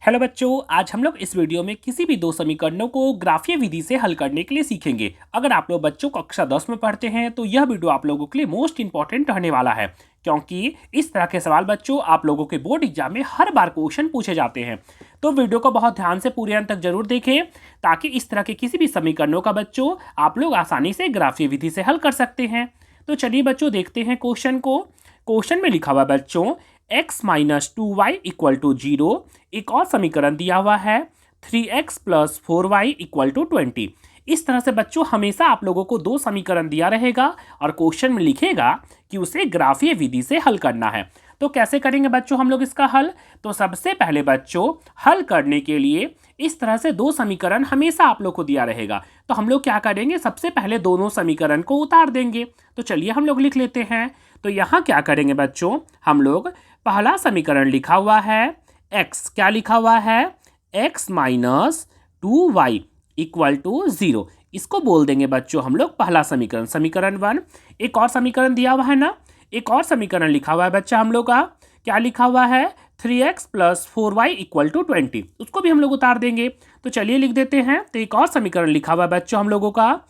Hello बच्चों, आज हम लोग इस वीडियो में किसी भी दो समीकरणों को ग्राफीय विधि से हल करने के लिए सीखेंगे। अगर आप लोग बच्चों कक्षा 10 में पढ़ते हैं तो यह वीडियो आप लोगों के लिए मोस्ट इंपॉर्टेंट रहने वाला है, क्योंकि इस तरह के सवाल बच्चों आप लोगों के बोर्ड एग्जाम में हर बार क्वेश्चन पूछे जाते हैं। तो वीडियो को बहुत ध्यान से पूरे अंत तक जरूर देखें, ताकि इस तरह के किसी भी समीकरणों का बच्चों आप लोग आसानी से ग्राफीय विधि से हल कर सकते हैं। तो चलिए बच्चों देखते हैं क्वेश्चन को। क्वेश्चन में लिखा हुआ बच्चों x minus 2y equal to 0। एक और समीकरण दिया हुआ है 3x plus 4y equal to 20। इस तरह से बच्चों हमेशा आप लोगों को दो समीकरण दिया रहेगा और क्वेश्चन में लिखेगा कि उसे ग्राफीय विधि से हल करना है। तो कैसे करेंगे बच्चों हम लोग इसका हल? तो सबसे पहले बच्चों हल करने के लिए इस तरह से दो समीकरण हमेशा आप लोग को दिया रहेगा। तो हम लोग क्या करेंगे, सबसे पहले दोनों समीकरण को उतार देंगे। तो चलिए हम लोग लिख लेते हैं। तो यहाँ क्या करेंगे बच्चों, हम लोग पहला समीकरण लिखा हुआ है x, क्या लिखा हुआ है, x minus 2y equal to 0। इसको बोल देंगे बच्चों हम लोग पहला समीकरण, समीकरण 1। एक और समीकरण दिया हुआ है ना, एक और समीकरण लिखा हुआ है बच्चा हम लोग का, क्या लिखा हुआ है 3x plus 4y equal to 20। उसको भी हम लोग उतार देंगे। तो चलिए लिख देते हैं। तो एक और समीकरण लिखा हुआ है बच्चों हम लोगों का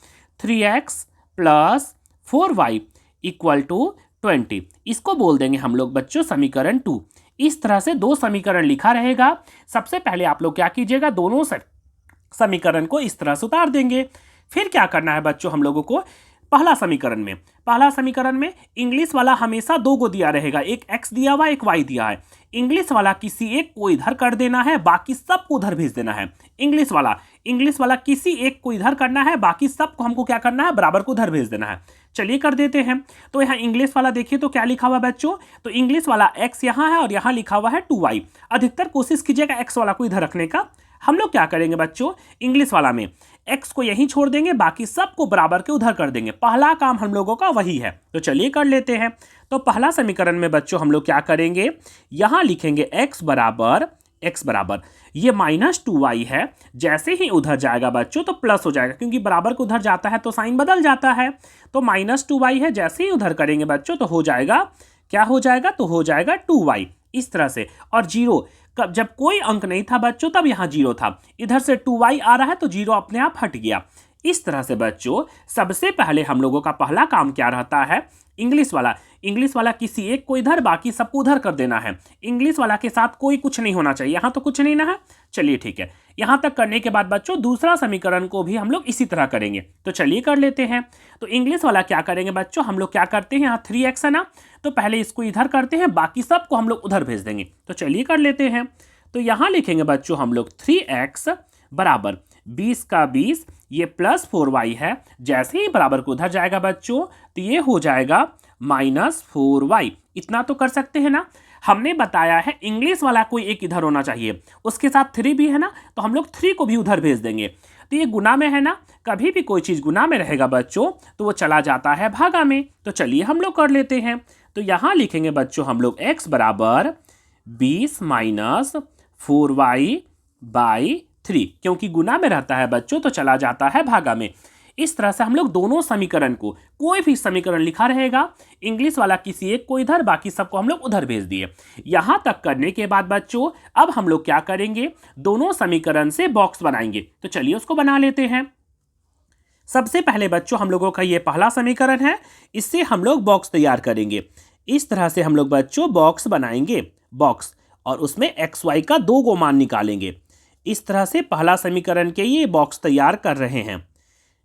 3x plus 4y equal to 20। इसको बोल देंगे हम लोग बच्चों समीकरण 2। इस तरह से दो समीकरण लिखा रहेगा। सबसे पहले आप लोग क्या कीजिएगा, दोनों समीकरण को इस तरह से उतार देंगे। फिर क्या करना है बच्चों हम लोगों को, पहला समीकरण में इंग्लिश वाला हमेशा दो को दिया रहेगा, एक x दिया हुआ एक y दिया है। इंग्लिश वाला किसी एक को इधर कर देना है, बाकी सबको उधर भेज देना है। इंग्लिश वाला किसी एक को इधर करना है, बाकी सबको हमको क्या करना है, बराबर को उधर भेज देना है। चलिए कर देते हैं। तो यहाँ इंग्लिश वाला देखिए तो क्या लिखा हुआ बच्चों, तो इंग्लिश वाला x यहाँ है और यहाँ लिखा हुआ है 2y। अधिकतर कोशिश कीजिएगा x वाला को इधर रखने का। हम लोग क्या करेंगे बच्चों, इंग्लिश वाला में x को यहीं छोड़ देंगे, बाकी सबको बराबर के उधर कर देंगे। पहला काम हम लोगों का वही है। तो चलिए कर लेते हैं। तो पहला समीकरण में बच्चों हम लोग क्या करेंगे, यहां लिखेंगे x बराबर ये माइनस 2y है। जैसे ही उधर जाएगा बच्चों तो प्लस हो जाएगा, क्योंकि बराबर को उधर जाता है तो साइन बदल जाता है। तो माइनस 2y है, जैसे ही उधर करेंगे बच्चों तो हो जाएगा, क्या हो जाएगा, तो हो जाएगा 2y इस तरह से। और 0, जब कोई अंक नहीं था बच्चों तब यहाँ 0 था, इधर से 2y आ रहा है तो 0 अपने आप हट गया। इस तरह से बच्चों सबसे पहले हम लोगों का पहला काम क्या रहता है, इंग्लिश वाला किसी एक को इधर, बाकी सबको उधर कर देना है। इंग्लिश वाला के साथ कोई कुछ नहीं होना चाहिए, यहाँ तो कुछ नहीं ना है। चलिए ठीक है, यहाँ तक करने के बाद बच्चों दूसरा समीकरण को भी हम लोग इसी तरह करेंगे। तो चलिए कर लेते हैं। तो इंग्लिश वाला क्या करेंगे बच्चों, हम लोग क्या करते हैं, यहाँ 3x है ना, तो पहले इसको इधर करते हैं, बाकी सबको हम लोग उधर भेज देंगे। तो चलिए कर लेते हैं। तो यहाँ लिखेंगे बच्चों हम लोग 3x बराबर 20 का 20, ये प्लस 4y है। जैसे ही बराबर को उधर जाएगा बच्चों तो ये हो जाएगा माइनस 4y। इतना तो कर सकते हैं ना। हमने बताया है इंग्लिश वाला कोई एक इधर होना चाहिए, उसके साथ 3 भी है ना, तो हम लोग 3 को भी उधर भेज देंगे। तो ये गुना में है ना, कभी भी कोई चीज़ गुना में रहेगा बच्चों तो वो चला जाता है भागा में। तो चलिए हम लोग कर लेते हैं। तो यहाँ लिखेंगे बच्चों हम लोग x बराबर 20 माइनस 4y बाई 3, क्योंकि गुना में रहता है बच्चों तो चला जाता है भागा में। इस तरह से हम लोग दोनों समीकरण को, कोई भी समीकरण लिखा रहेगा, इंग्लिश वाला किसी एक को इधर, बाकी सबको हम लोग उधर भेज दिए। यहां तक करने के बाद बच्चों अब हम लोग क्या करेंगे, दोनों समीकरण से बॉक्स बनाएंगे। तो चलिए उसको बना लेते हैं। सबसे पहले बच्चों हम लोगों का ये पहला समीकरण है, इससे हम लोग बॉक्स तैयार करेंगे। इस तरह से हम लोग बच्चों बॉक्स बनाएंगे, बॉक्स, और उसमें XY का 2 को मान निकालेंगे। इस तरह से पहला समीकरण के ये बॉक्स तैयार कर रहे हैं।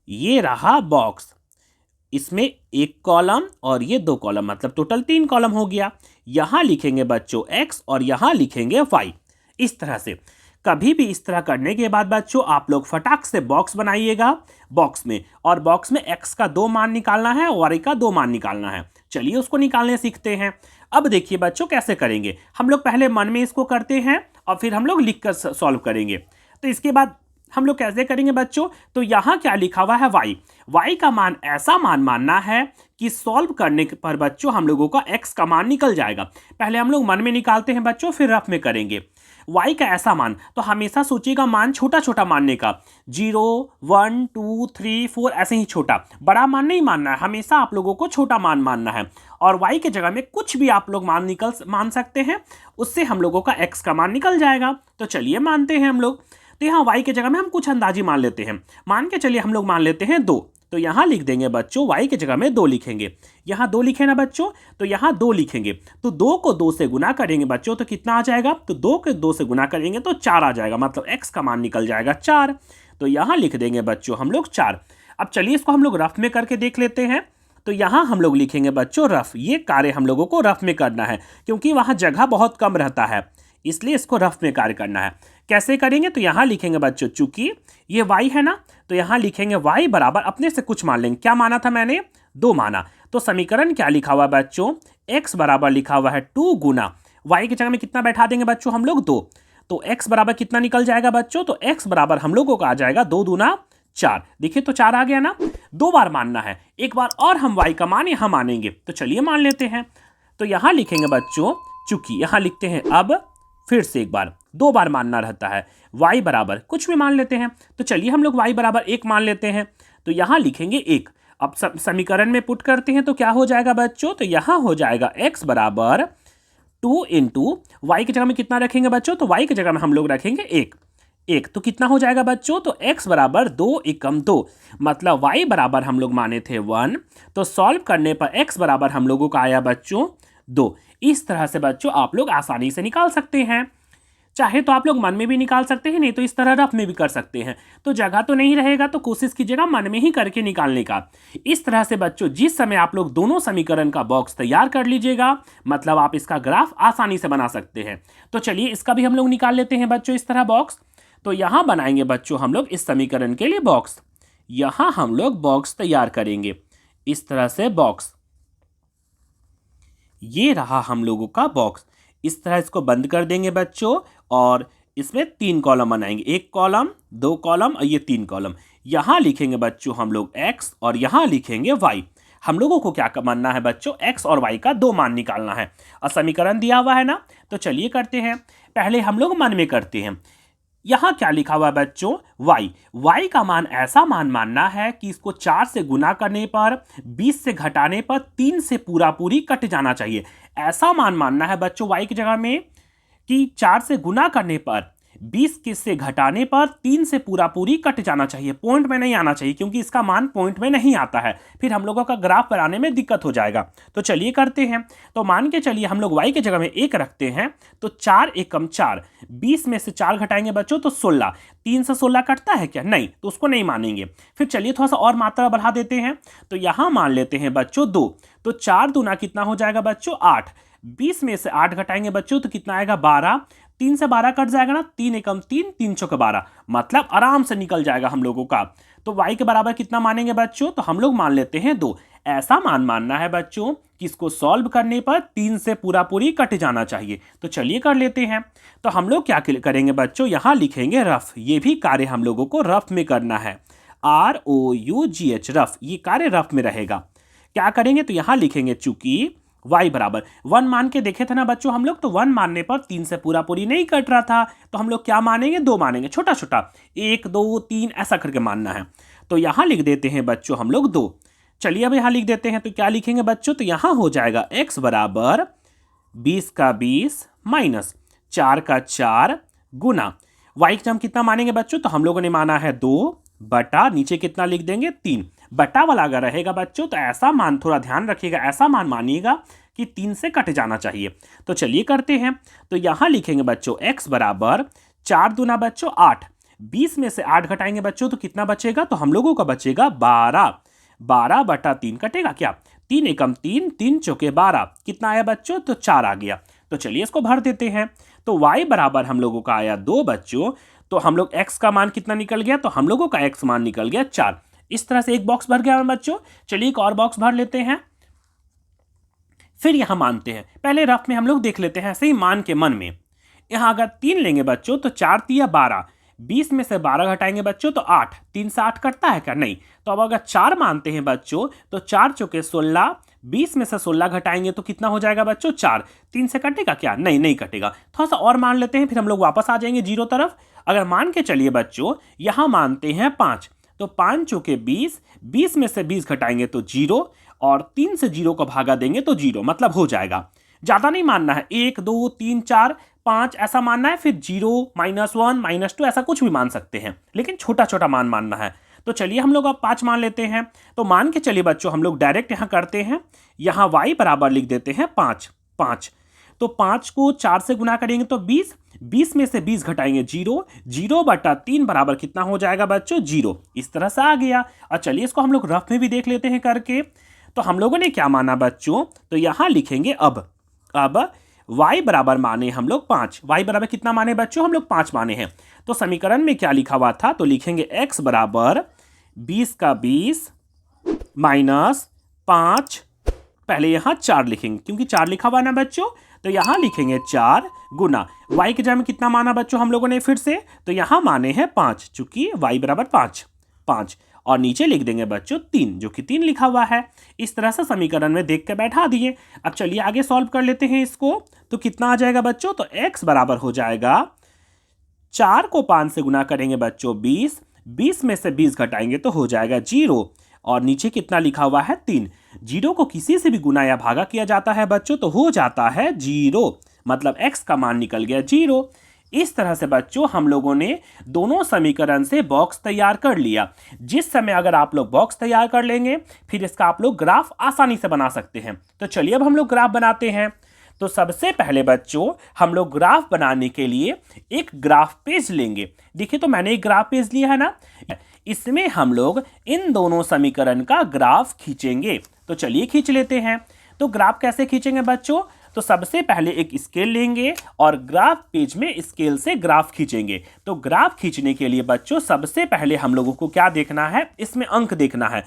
ये रहा बॉक्स, इसमें एक कॉलम और ये 2 कॉलम, मतलब टोटल 3 कॉलम हो गया। यहां लिखेंगे बच्चों x और यहां लिखेंगे y। इस तरह से कभी भी इस तरह करने के बाद बच्चों आप लोग फटाक से बॉक्स बनाइएगा बॉक्स में, और बॉक्स में x का 2 मान निकालना है और y का 2 मान निकालना है। चलिए उसको निकालने सीखते हैं। अब देखिए बच्चों कैसे करेंगे, हम लोग पहले मन में इसको करते हैं और फिर हम लोग लिख कर सॉल्व करेंगे। तो इसके बाद हम लोग कैसे करेंगे बच्चों, तो यहाँ क्या लिखा हुआ है y का मान ऐसा मान मानना है कि सॉल्व करने पर बच्चों हम लोगों का x का मान निकल जाएगा। पहले हम लोग मन में निकालते हैं बच्चों, फिर रफ में करेंगे। y का ऐसा मान, तो हमेशा सोचिएगा मान छोटा छोटा मानने का, 0 1 2 3 4 ऐसे ही छोटा, बड़ा मान नहीं मानना है, हमेशा आप लोगों को छोटा मान मानना है। और y के जगह में कुछ भी आप लोग मान सकते हैं, उससे हम लोगों का x का मान निकल जाएगा। तो चलिए मानते हैं हम लोग। तो यहाँ y के जगह में हम कुछ अंदाजी मान लेते हैं। मान के चलिए हम लोग मान लेते हैं 2। तो यहाँ लिख देंगे बच्चों, y के जगह में 2 लिखेंगे। यहाँ 2 लिखे ना बच्चों, तो यहाँ 2 लिखेंगे। तो 2 को 2 से गुना करेंगे बच्चों तो कितना आ जाएगा, तो 2 को 2 से गुना करेंगे तो 4 आ जाएगा, मतलब x का मान निकल जाएगा 4। तो यहाँ लिख देंगे बच्चों हम लोग 4। अब चलिए इसको हम लोग रफ में करके देख लेते हैं। तो यहाँ हम लोग लिखेंगे बच्चों रफ। ये कार्य हम लोगों को रफ में करना है, क्योंकि वहाँ जगह बहुत कम रहता है, इसलिए इसको रफ में कार्य करना है। कैसे करेंगे, तो यहाँ लिखेंगे बच्चों, चूंकि ये y है ना, तो यहाँ लिखेंगे y बराबर अपने से कुछ मान लेंगे। क्या माना था मैंने, 2 माना। तो समीकरण क्या लिखा हुआ है बच्चों, x बराबर लिखा हुआ है 2 गुना y की जगह में कितना बैठा देंगे बच्चों हम लोग, 2। तो x बराबर कितना निकल जाएगा बच्चों, तो x बराबर हम लोगों को आ जाएगा 2 दूना 4। देखिए तो 4 आ गया ना। 2 बार मानना है, एक बार और हम y का मान यहाँ मानेंगे। तो चलिए मान लेते हैं। तो यहाँ लिखेंगे बच्चों, चूंकि यहाँ लिखते हैं अब फिर से एक बार, 2 बार मानना रहता है। y बराबर कुछ भी मान लेते हैं। तो चलिए हम लोग y बराबर 1 मान लेते हैं। तो यहाँ लिखेंगे 1। अब समीकरण में पुट करते हैं तो क्या हो जाएगा बच्चों, तो यहाँ हो जाएगा x बराबर 2 इंटू y की जगह में कितना रखेंगे बच्चों, तो y की जगह में हम लोग रखेंगे 1। तो कितना हो जाएगा बच्चों, तो x बराबर 2 एकम 2, मतलब y बराबर हम लोग माने थे 1। तो सॉल्व करने पर x बराबर हम लोगों का आया बच्चों 2। इस तरह से बच्चों आप लोग आसानी से निकाल सकते हैं। चाहे तो आप लोग मन में भी निकाल सकते हैं, नहीं तो इस तरह रफ में भी कर सकते हैं। तो जगह तो नहीं रहेगा, तो कोशिश कीजिएगा मन में ही करके निकालने का। इस तरह से बच्चों जिस समय आप लोग दोनों समीकरण का बॉक्स तैयार कर लीजिएगा, मतलब आप इसका ग्राफ आसानी से बना सकते हैं। तो चलिए इसका भी हम लोग निकाल लेते हैं बच्चों इस तरह बॉक्स। तो यहाँ बनाएंगे बच्चों हम लोग इस समीकरण के लिए बॉक्स। यहाँ हम लोग बॉक्स तैयार करेंगे इस तरह से बॉक्स। ये रहा हम लोगों का बॉक्स। इस तरह इसको बंद कर देंगे बच्चों और इसमें 3 कॉलम बनाएंगे, 1 कॉलम, 2 कॉलम और ये 3 कॉलम। यहाँ लिखेंगे बच्चों हम लोग x और यहाँ लिखेंगे y। हम लोगों को क्या मानना है बच्चों, x और y का 2 मान निकालना है। और समीकरण दिया हुआ है ना, तो चलिए करते हैं। पहले हम लोग मन में करते हैं। यहाँ क्या लिखा हुआ है बच्चों, y का मान ऐसा मान मानना है कि इसको 4 से गुना करने पर, 20 से घटाने पर 3 से पूरा पूरी कट जाना चाहिए। ऐसा मान मानना है बच्चों y की जगह में कि 4 से गुना करने पर, 20 के से घटाने पर 3 से पूरा पूरी कट जाना चाहिए, पॉइंट में नहीं आना चाहिए, क्योंकि इसका मान पॉइंट में नहीं आता है, फिर हम लोगों का ग्राफ बनाने में दिक्कत हो जाएगा। तो चलिए करते हैं। तो मान के चलिए हम लोग y की जगह में 1 रखते हैं। तो 4 एकम 4, 20 में से 4 घटाएंगे बच्चों तो 16। 3 से 16 कटता है क्या, नहीं, तो उसको नहीं मानेंगे। फिर चलिए थोड़ा सा और मात्रा बढ़ा देते हैं। तो यहाँ मान लेते हैं बच्चों 2। तो 4 दूना कितना हो जाएगा बच्चों, 8। 20 में से 8 घटाएंगे बच्चों तो कितना आएगा, 12। 3 से 12 कट जाएगा ना, 3 एकम 3, 3 चौके 12, मतलब आराम से निकल जाएगा हम लोगों का। तो y के बराबर कितना मानेंगे बच्चों, तो हम लोग मान लेते हैं 2। ऐसा मान मानना है बच्चों कि इसको सॉल्व करने पर 3 से पूरा पूरी कट जाना चाहिए। तो चलिए कर लेते हैं। तो हम लोग क्या करेंगे बच्चों, यहाँ लिखेंगे रफ। ये भी कार्य हम लोगों को रफ में करना है, ROUGH रफ। ये कार्य रफ में रहेगा। क्या करेंगे, तो यहाँ लिखेंगे चूंकि y बराबर 1 मान के देखे थे ना बच्चों हम लोग, तो 1 मानने पर 3 से पूरा पूरी नहीं कट रहा था, तो हम लोग क्या मानेंगे, 2 मानेंगे, छोटा छोटा, 1 2 3 ऐसा करके मानना है। तो यहाँ लिख देते हैं बच्चों हम लोग 2। चलिए अब यहाँ लिख देते हैं। तो क्या लिखेंगे बच्चों, तो यहाँ हो जाएगा x बराबर 20 का 20 माइनस 4 का 4 गुना y का हम कितना मानेंगे बच्चों, तो हम लोगों ने माना है 2 बटा नीचे कितना लिख देंगे, 3। बटा वाला अगर रहेगा बच्चों तो ऐसा मान, थोड़ा ध्यान रखिएगा, ऐसा मान मानिएगा कि 3 से कट जाना चाहिए। तो चलिए करते हैं। तो यहाँ लिखेंगे बच्चों x बराबर 4 दूना बच्चों 8। 20 में से 8 घटाएंगे बच्चों तो कितना बचेगा, तो हम लोगों का बचेगा 12। 12 बटा 3 कटेगा क्या, 3 एकम 3, 3 चौके 12, कितना आया बच्चों, तो 4 आ गया। तो चलिए इसको भर देते हैं। तो y बराबर हम लोगों का आया 2 बच्चों। तो हम लोग x का मान कितना निकल गया, तो हम लोगों का x मान निकल गया 4। इस तरह से एक बॉक्स भर गया बच्चों। चलिए एक और बॉक्स भर लेते हैं, फिर यहां मानते हैं। पहले रफ में हम लोग देख लेते हैं ऐसे ही मान के मन में। यहां अगर 3 लेंगे बच्चों तो 4 3 12, 20 में से 12 घटाएंगे बच्चों तो 8। 3 से 8 कटता है क्या, नहीं। तो अब अगर 4 मानते हैं बच्चों तो 4 चौके 16, 20 में से 16 घटाएंगे तो कितना हो जाएगा बच्चों, 4। 3 से कटेगा क्या, नहीं, नहीं कटेगा। थोड़ा सा और मान लेते हैं, फिर हम लोग वापस आ जाएंगे 0 तरफ। अगर मान के चलिए बच्चों, यहां मानते हैं 5। तो 5 चौके 20, 20 में से 20 घटाएंगे तो 0, और 3 से 0 को भागा देंगे तो 0, मतलब हो जाएगा। ज़्यादा नहीं मानना है, 1 2 3 4 5 ऐसा मानना है, फिर 0 -1 -2 ऐसा कुछ भी मान सकते हैं, लेकिन छोटा छोटा मान मानना है। तो चलिए हम लोग अब 5 मान लेते हैं। तो मान के चलिए बच्चों, हम लोग डायरेक्ट यहाँ करते हैं, यहाँ y बराबर लिख देते हैं 5 5। तो 5 को 4 से गुना करेंगे तो 20, 20 में से 20 घटाएंगे 0, 0/3 बराबर कितना हो जाएगा बच्चों? 0। इस तरह से आ गया। और चलिए इसको हम लोग रफ में भी देख लेते हैं करके। तो हम लोगों ने क्या माना बच्चों? तो यहाँ लिखेंगे अब y बराबर माने हम लोग 5। y बराबर कितना माने बच्चों? हम लोग 5 माने हैं। तो समीकरण में क्या लिखा हुआ था? तो लिखेंगे x बराबर 20 का 20 माइनस 5, पहले यहाँ 4 लिखेंगे क्योंकि 4 लिखा हुआ ना बच्चों, तो यहाँ लिखेंगे 4 गुना y के जगह में कितना माना बच्चों हम लोगों ने फिर से? तो यहाँ माने हैं 5, चूंकि y बराबर 5 और नीचे लिख देंगे बच्चों 3, जो कि 3 लिखा हुआ है। इस तरह से समीकरण में देख के बैठा दिए। अब चलिए आगे सॉल्व कर लेते हैं इसको। तो कितना आ जाएगा बच्चों? तो x बराबर हो जाएगा, 4 को 5 से गुना करेंगे बच्चों 20, 20 में से 20 घटाएंगे तो हो जाएगा 0, और नीचे कितना लिखा हुआ है? 3। 0 को किसी से भी गुना या भागा किया जाता है बच्चों तो हो जाता है 0, मतलब x का मान निकल गया 0। इस तरह से बच्चों हम लोगों ने दोनों समीकरण से बॉक्स तैयार कर लिया। जिस समय अगर आप लोग बॉक्स तैयार कर लेंगे, फिर इसका आप लोग ग्राफ आसानी से बना सकते हैं। तो चलिए अब हम लोग ग्राफ बनाते हैं। तो सबसे पहले बच्चों हम लोग ग्राफ बनाने के लिए एक ग्राफ पेज लेंगे। देखिए, तो मैंने एक ग्राफ पेज लिया है ना, इसमें हम लोग इन दोनों समीकरण का ग्राफ खींचेंगे। तो चलिए खींच लेते हैं। तो ग्राफ कैसे खींचेंगे बच्चों? तो सबसे पहले एक स्केल लेंगे और ग्राफ पेज में स्केल से ग्राफ खींचेंगे। तो ग्राफ खींचने के लिए बच्चों सबसे पहले हम लोगों को क्या देखना है? इसमें अंक देखना है।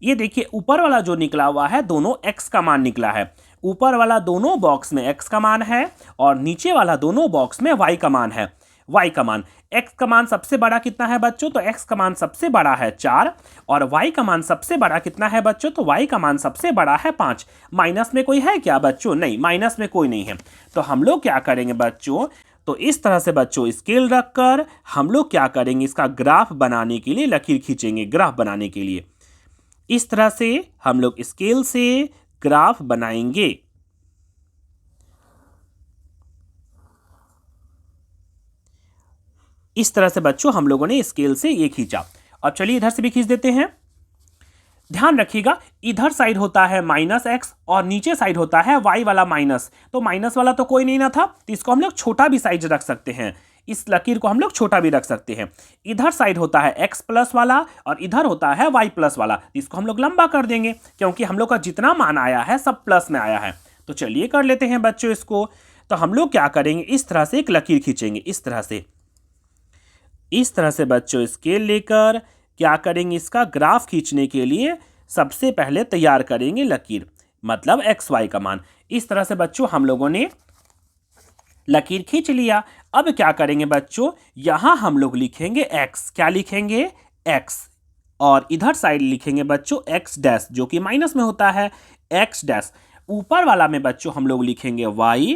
ये देखिए, ऊपर वाला जो निकला हुआ है दोनों x का मान निकला है। ऊपर वाला दोनों बॉक्स में x का मान है और नीचे वाला दोनों बॉक्स में y का मान है। y का मान, x का मान सबसे बड़ा कितना है बच्चों? तो x का मान सबसे बड़ा है 4, और y का मान सबसे बड़ा कितना है बच्चों? तो y का मान सबसे बड़ा है 5। माइनस में कोई है क्या बच्चों? नहीं, माइनस में कोई नहीं है। तो हम लोग क्या करेंगे बच्चों? तो इस तरह से बच्चों स्केल रखकर हम लोग क्या करेंगे? इसका ग्राफ बनाने के लिए लकीर खींचेंगे। ग्राफ बनाने के लिए इस तरह से हम लोग स्केल से ग्राफ बनाएंगे। इस तरह से बच्चों हम लोगों ने स्केल से ये खींचा। अब चलिए इधर से भी खींच देते हैं। ध्यान रखिएगा, इधर साइड होता है -x और नीचे साइड होता है y वाला माइनस। तो माइनस वाला तो कोई नहीं ना था, तो इसको हम लोग छोटा भी साइज रख सकते हैं। इस लकीर को हम लोग छोटा भी रख सकते हैं। इधर साइड होता है x प्लस वाला और इधर होता है y प्लस वाला, इसको हम लोग लंबा कर देंगे क्योंकि हम लोग का जितना मान आया है सब प्लस में आया है। तो चलिए कर लेते हैं बच्चों इसको। तो हम लोग क्या करेंगे? इस तरह से एक लकीर खींचेंगे। इस तरह से बच्चों स्केल लेकर क्या करेंगे? इसका ग्राफ खींचने के लिए सबसे पहले तैयार करेंगे लकीर, मतलब एक्स वाई का मान। इस तरह से बच्चों हम लोगों ने लकीर खींच लिया। अब क्या करेंगे बच्चों? यहां हम लोग लिखेंगे x। क्या लिखेंगे? x। और इधर साइड लिखेंगे बच्चों x डैश, जो कि माइनस में होता है x डैश। ऊपर वाला में बच्चों हम लोग लिखेंगे y,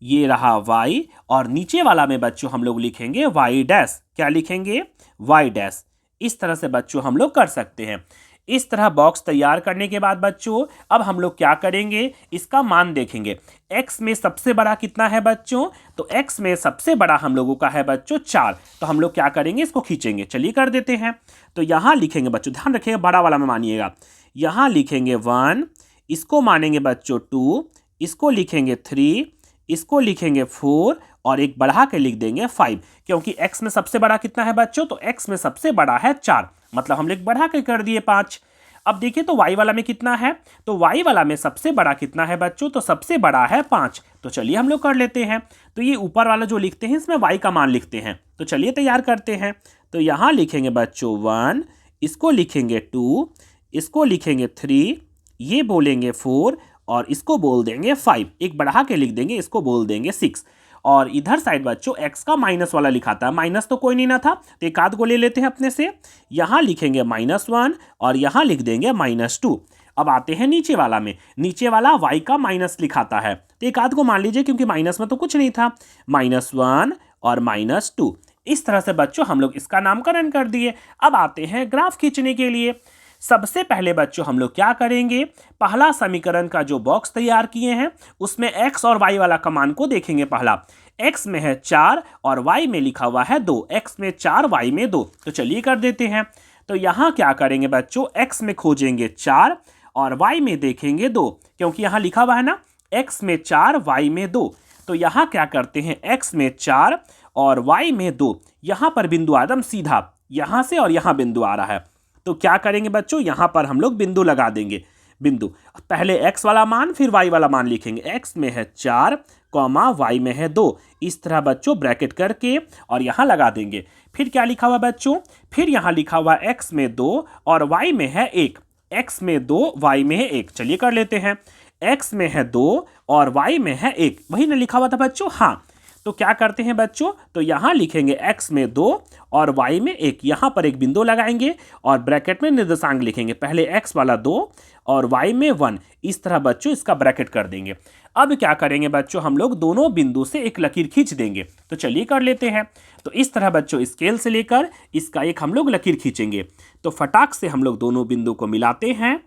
ये रहा y, और नीचे वाला में बच्चों हम लोग लिखेंगे y डैश। क्या लिखेंगे? y dash. इस तरह से बच्चों हम लोग कर सकते हैं। इस तरह बॉक्स तैयार करने के बाद बच्चों अब हम लोग क्या करेंगे? इसका मान देखेंगे। x में सबसे बड़ा कितना है बच्चों? तो x में सबसे बड़ा हम लोगों का है बच्चों 4। तो हम लोग क्या करेंगे? इसको खींचेंगे। चलिए कर देते हैं। तो यहाँ लिखेंगे बच्चों, ध्यान रखिएगा बड़ा वाला में मानिएगा। यहाँ लिखेंगे 1, इसको मानेंगे बच्चों 2, इसको लिखेंगे 3, इसको लिखेंगे 4 और एक बढ़ा के लिख देंगे 5, क्योंकि x में सबसे बड़ा कितना है बच्चों? तो x में सबसे बड़ा है 4, मतलब हम लोग बढ़ा के कर दिए 5। अब देखिए तो y वाला में कितना है? तो y वाला में सबसे बड़ा कितना है बच्चों? तो सबसे बड़ा है 5। तो चलिए हम लोग कर लेते हैं। तो ये ऊपर वाला जो लिखते हैं इसमें y का मान लिखते हैं। तो चलिए तैयार करते हैं। तो यहाँ लिखेंगे बच्चों 1, इसको लिखेंगे 2, इसको लिखेंगे 3, ये बोलेंगे 4 और इसको बोल देंगे 5, एक बढ़ा के लिख देंगे, इसको बोल देंगे 6। और इधर साइड बच्चों x का माइनस वाला लिखा था, माइनस तो कोई नहीं ना था, तो एक आध को ले लेते हैं अपने से। यहाँ लिखेंगे -1 और यहाँ लिख देंगे -2। अब आते हैं नीचे वाला में। नीचे वाला y का माइनस लिखाता है, तो एक आध को मान लीजिए क्योंकि माइनस में तो कुछ नहीं था। -1 और -2। इस तरह से बच्चों हम लोग इसका नामकरण कर दिए। अब आते हैं ग्राफ खींचने के लिए। सबसे पहले बच्चों हम लोग क्या करेंगे, पहला समीकरण का जो बॉक्स तैयार किए हैं उसमें x और y वाला कमान को देखेंगे। पहला x में है 4 और y में लिखा हुआ है 2, x में 4 y में 2। तो चलिए कर देते हैं। तो यहाँ क्या करेंगे बच्चों, x में खोजेंगे 4 और y में देखेंगे 2, क्योंकि यहाँ लिखा हुआ है ना x में 4 y में 2। तो यहाँ क्या करते हैं, x में 4 और y में 2, यहाँ पर बिंदु आदम सीधा यहाँ से और यहाँ बिंदु आ रहा है। तो क्या करेंगे बच्चों, यहाँ पर हम लोग बिंदु लगा देंगे। बिंदु पहले x वाला मान फिर y वाला मान लिखेंगे। x में है 4 कॉमा y में है 2, इस तरह बच्चों ब्रैकेट करके और यहाँ लगा देंगे। फिर क्या लिखा हुआ बच्चों, फिर यहाँ लिखा हुआ x में 2 और y में है 1। x में 2 y में है 1, चलिए कर लेते हैं। x में है 2 और y में है 1, वही ना लिखा हुआ था बच्चों। हाँ, तो क्या करते हैं बच्चों, तो यहाँ लिखेंगे x में 2 और y में 1, यहाँ पर एक बिंदु लगाएंगे और ब्रैकेट में निर्देशांक लिखेंगे। पहले x वाला 2 और y में 1, इस तरह बच्चों इसका ब्रैकेट कर देंगे। अब क्या करेंगे बच्चों, हम लोग दोनों बिंदु से एक लकीर खींच देंगे। तो चलिए कर लेते हैं। तो इस तरह बच्चों स्केल से लेकर इसका एक हम लोग लकीर खींचेंगे। तो फटाक से हम लोग दोनों बिंदु को मिलाते हैं।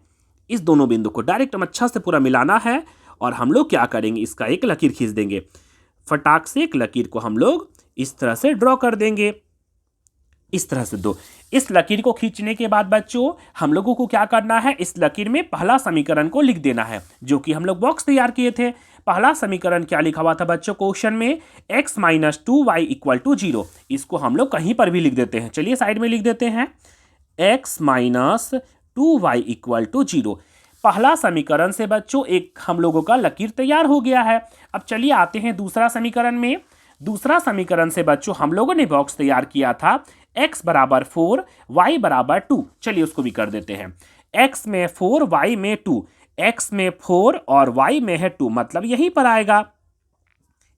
इस दोनों बिंदु को डायरेक्ट अच्छा से पूरा मिलाना है और हम लोग क्या करेंगे, इसका एक लकीर खींच देंगे। फटाक से एक लकीर को हम लोग इस तरह से ड्रॉ कर देंगे, इस तरह से दो। इस लकीर को खींचने के बाद बच्चों हम लोगों को क्या करना है, इस लकीर में पहला समीकरण को लिख देना है, जो कि हम लोग बॉक्स तैयार किए थे। पहला समीकरण क्या लिखा हुआ था बच्चों क्वेश्चन में, x minus 2y equal to 0। इसको हम लोग कहीं पर भी लिख देते हैं। चलिए साइड में लिख देते हैं, x minus 2y equal to 0। पहला समीकरण से बच्चों एक हम लोगों का लकीर तैयार हो गया है। अब चलिए आते हैं दूसरा समीकरण में। दूसरा समीकरण से बच्चों हम लोगों ने बॉक्स तैयार किया था x बराबर 4 y बराबर 2। चलिए उसको भी कर देते हैं। x में 4 y में 2, x में 4 और y में है 2, मतलब यहीं पर आएगा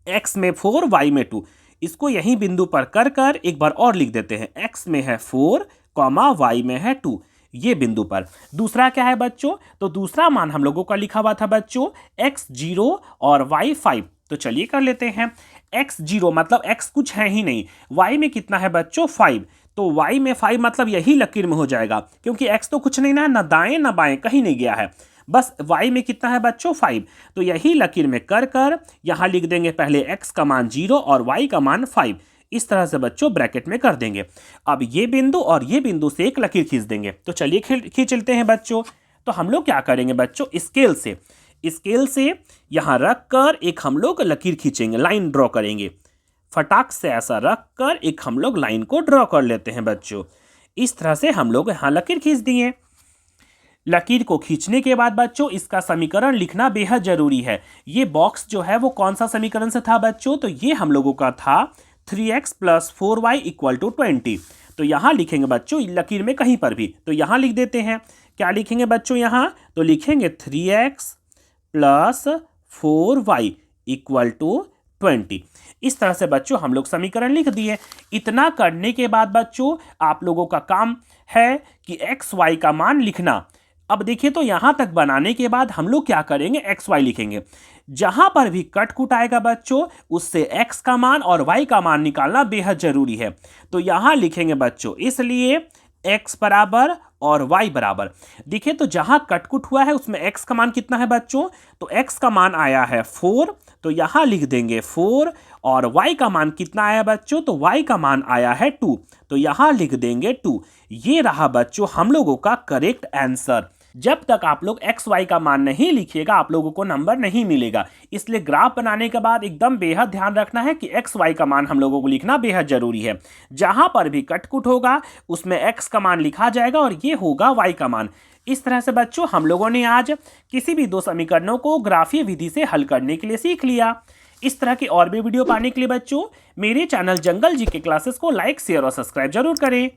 x में 4 y में 2। इसको यहीं बिंदु पर कर कर एक बार और लिख देते हैं, x में है 4 कॉमा y में है 2, ये बिंदु पर। दूसरा क्या है बच्चों, तो दूसरा मान हम लोगों का लिखा हुआ था बच्चों x 0 और y 5। तो चलिए कर लेते हैं। x 0 मतलब x कुछ है ही नहीं, y में कितना है बच्चों 5, तो y में 5 मतलब यही लकीर में हो जाएगा, क्योंकि x तो कुछ नहीं ना, ना दाएं ना बाएं कहीं नहीं गया है, बस y में कितना है बच्चों 5। तो यही लकीर में कर कर यहाँ लिख देंगे पहले x का मान 0 और y का मान 5। इस तरह से बच्चों ब्रैकेट में कर देंगे। अब ये बिंदु और ये बिंदु से एक लकीर खींच देंगे। तो चलिए खींच लेते हैं बच्चों। तो हम लोग क्या करेंगे बच्चों, स्केल से यहाँ रख कर एक हम लोग लकीर खींचेंगे, लाइन ड्रॉ करेंगे। फटाक से ऐसा रख कर एक हम लोग लाइन को ड्रॉ कर लेते हैं बच्चों। इस तरह से हम लोग यहाँ लकीर खींच दिए। लकीर को खींचने के बाद बच्चों इसका समीकरण लिखना बेहद जरूरी है। ये बॉक्स जो है वो कौन सा समीकरण से था बच्चों, तो ये हम लोगों का था 3x plus 4y equal to 20। तो यहाँ लिखेंगे बच्चों लकीर में कहीं पर भी, तो यहाँ लिख देते हैं। क्या लिखेंगे बच्चों यहाँ, तो लिखेंगे 3x plus 4y equal to 20। इस तरह से बच्चों हम लोग समीकरण लिख दिए। इतना करने के बाद बच्चों आप लोगों का काम है कि x y का मान लिखना। अब देखिए, तो यहां तक बनाने के बाद हम लोग क्या करेंगे, एक्स वाई लिखेंगे। जहां पर भी कट कुट आएगा बच्चों उससे x का मान और y का मान निकालना बेहद जरूरी है। तो यहां लिखेंगे बच्चों, इसलिए x बराबर और y बराबर। देखिए, तो जहां कटकुट हुआ है उसमें x का मान कितना है बच्चों, तो x का मान आया है 4, तो यहां लिख देंगे 4। और y का मान कितना आया बच्चों, तो y का मान आया है 2, तो यहां लिख देंगे 2। ये रहा बच्चों हम लोगों का करेक्ट आंसर। जब तक आप लोग एक्स वाई का मान नहीं लिखिएगा आप लोगों को नंबर नहीं मिलेगा। इसलिए ग्राफ बनाने के बाद एकदम बेहद ध्यान रखना है कि एक्स वाई का मान हम लोगों को लिखना बेहद जरूरी है। जहां पर भी कटकुट होगा उसमें एक्स का मान लिखा जाएगा और ये होगा वाई का मान। इस तरह से बच्चों हम लोगों ने आज किसी भी दो समीकरणों को ग्राफीय विधि से हल करने के लिए सीख लिया। इस तरह के और भी वीडियो पाने के लिए बच्चों मेरे चैनल जंगल जी के क्लासेस को लाइक, शेयर और सब्सक्राइब जरूर करें।